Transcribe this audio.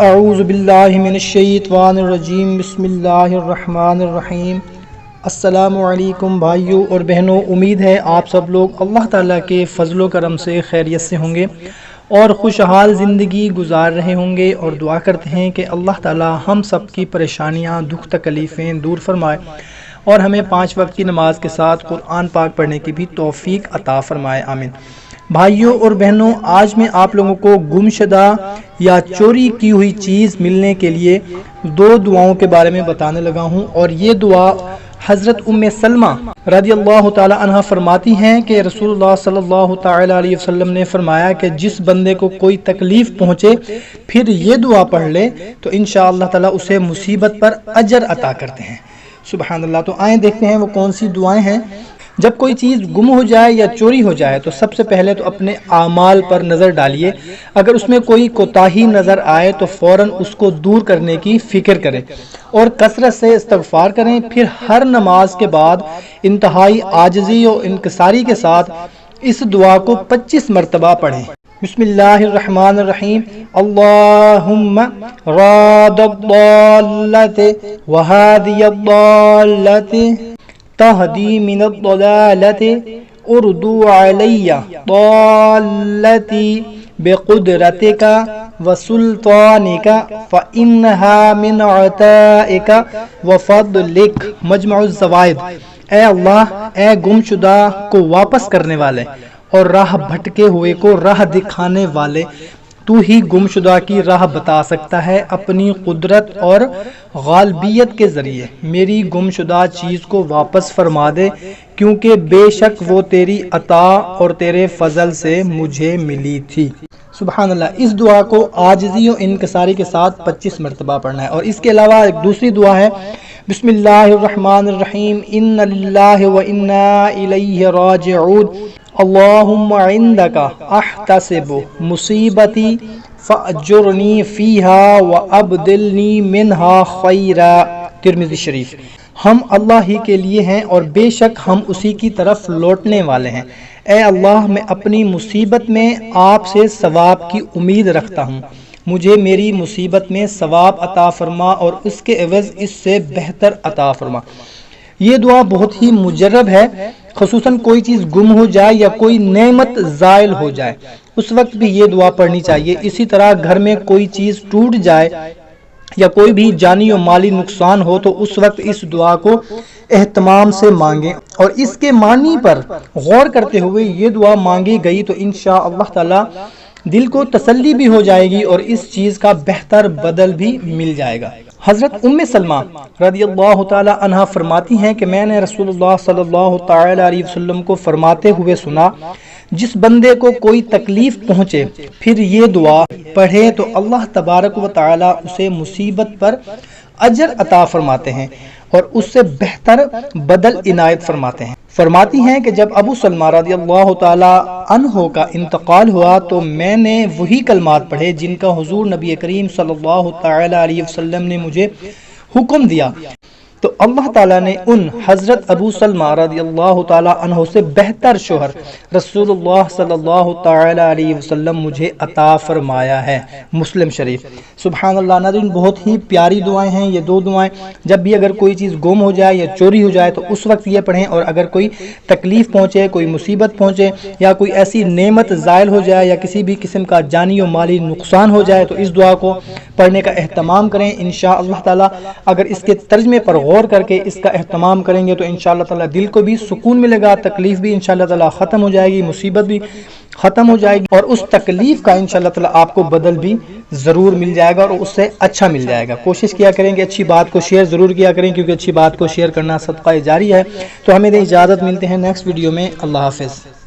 اعوذ باللہ من الشیطان الرجیم بسم اللہ الرحمن الرحیم۔ السلام علیکم بھائیوں اور بہنوں، امید ہے آپ سب لوگ اللہ تعالیٰ کے فضل و کرم سے خیریت سے ہوں گے اور خوشحال زندگی گزار رہے ہوں گے، اور دعا کرتے ہیں کہ اللہ تعالیٰ ہم سب کی پریشانیاں، دکھ تکلیفیں دور فرمائے اور ہمیں 5 وقت کی نماز کے ساتھ قرآن پاک پڑھنے کی بھی توفیق عطا فرمائے، آمین۔ بھائیوں اور بہنوں، آج میں آپ لوگوں کو گمشدہ یا چوری کی ہوئی چیز ملنے کے لیے 2 دعاؤں کے بارے میں بتانے لگا ہوں، اور یہ دعا حضرت ام سلمہ رضی اللہ تعالی عنہ فرماتی ہیں کہ رسول اللہ صلی اللہ تعالی علیہ وسلم نے فرمایا کہ جس بندے کو کوئی تکلیف پہنچے پھر یہ دعا پڑھ لے تو انشاءاللہ تعالی اسے مصیبت پر اجر عطا کرتے ہیں۔ سبحان اللہ۔ تو آئیں دیکھتے ہیں وہ کون سی دعائیں ہیں۔ جب کوئی چیز گم ہو جائے یا چوری ہو جائے تو سب سے پہلے تو اپنے اعمال پر نظر ڈالیے، اگر اس میں کوئی کوتاہی نظر آئے تو فوراً اس کو دور کرنے کی فکر کریں اور کثرت سے استغفار کریں۔ پھر ہر نماز کے بعد انتہائی عاجزی اور انکساری کے ساتھ اس دعا کو 25 مرتبہ پڑھیں۔ بسم اللہ الرحمن الرحیم۔ اللہم راد الضالۃ وہادی الضالۃ تہدی من الضلالۃ اردو علی ضالتی بقدرتک وسلطانک فإنہا من عطائک وفضلک۔ مجمع الزوائد۔ اے اللہ، اے گم شدہ کو واپس کرنے والے اور راہ بھٹکے ہوئے کو راہ دکھانے والے، تو ہی گم شدہ کی راہ بتا سکتا ہے۔ اپنی قدرت اور غالبیت کے ذریعے میری گم شدہ چیز کو واپس فرما دے، کیونکہ بے شک وہ تیری عطا اور تیرے فضل سے مجھے ملی تھی۔ سبحان اللہ۔ اس دعا کو عاجزی و انکساری کے ساتھ 25 مرتبہ پڑھنا ہے۔ اور اس کے علاوہ ایک دوسری دعا ہے، بسم اللہ الرحمن الرحیم۔ ان للہ و انا الیہ راجعون۔ اللہم عندک احتسب مصیبتی فاجرنی فیہا وابدلنی منہا خیرا۔ ترمذی شریف۔ ہم اللہ ہی کے لیے ہیں اور بے شک ہم اسی کی طرف لوٹنے والے ہیں۔ اے اللہ، میں اپنی مصیبت میں آپ سے ثواب کی امید رکھتا ہوں، مجھے میری مصیبت میں ثواب عطا فرما اور اس کے عوض اس سے بہتر عطا فرما۔ یہ دعا بہت ہی مجرب ہے، خصوصاً کوئی چیز گم ہو جائے یا کوئی نعمت زائل ہو جائے اس وقت بھی یہ دعا پڑھنی چاہیے۔ اسی طرح گھر میں کوئی چیز ٹوٹ جائے یا کوئی بھی جانی و مالی نقصان ہو تو اس وقت اس دعا کو اہتمام سے مانگیں، اور اس کے معنی پر غور کرتے ہوئے یہ دعا مانگی گئی تو انشاءاللہ تعالی دل کو تسلی بھی ہو جائے گی اور اس چیز کا بہتر بدل بھی مل جائے گا۔ حضرت ام سلمہ رضی اللہ تعالی عنہ فرماتی ہیں کہ میں نے رسول اللہ صلی اللہ تعالی علیہ وسلم کو فرماتے ہوئے سنا، جس بندے کو کوئی تکلیف پہنچے پھر یہ دعا پڑھے تو اللہ تبارک و تعالی اسے مصیبت پر اجر عطا فرماتے ہیں اور اس سے بہتر بدل عنایت فرماتے ہیں۔ فرماتی ہیں کہ جب ابو سلمہ رضی اللہ تعالی عنہ کا انتقال ہوا تو میں نے وہی کلمات پڑھے جن کا حضور نبی کریم صلی اللہ تعالی علیہ وسلم نے مجھے حکم دیا، تو اللہ تعالیٰ نے ان حضرت ابو سلمہ رضی اللہ تعالی عنہ سے بہتر شوہر رسول اللہ صلی اللہ تعالی علیہ وسلم مجھے عطا فرمایا ہے۔ مسلم شریف۔ سبحان اللہ۔ ناظرین، بہت ہی پیاری دعائیں ہیں یہ 2 دعائیں۔ جب بھی اگر کوئی چیز گم ہو جائے یا چوری ہو جائے تو اس وقت یہ پڑھیں، اور اگر کوئی تکلیف پہنچے، کوئی مصیبت پہنچے یا کوئی ایسی نعمت زائل ہو جائے یا کسی بھی قسم کا جانی و مالی نقصان ہو جائے تو اس دعا کو پڑھنے کا اہتمام کریں۔ انشاءاللہ تعالی اگر اس کے ترجمے پر غور کر کے اس کا اہتمام کریں گے تو انشاءاللہ تعالی دل کو بھی سکون ملے گا، تکلیف بھی انشاءاللہ تعالی ختم ہو جائے گی، مصیبت بھی ختم ہو جائے گی، اور اس تکلیف کا انشاءاللہ تعالی آپ کو بدل بھی ضرور مل جائے گا اور اس سے اچھا مل جائے گا۔ کوشش کیا کریں کہ اچھی بات کو شیئر ضرور کیا کریں، کیونکہ اچھی بات کو شیئر کرنا صدقہ جاری ہے۔ تو ہمیں دیں اجازت، ملتے ہیں نیکسٹ ویڈیو میں۔ اللہ حافظ۔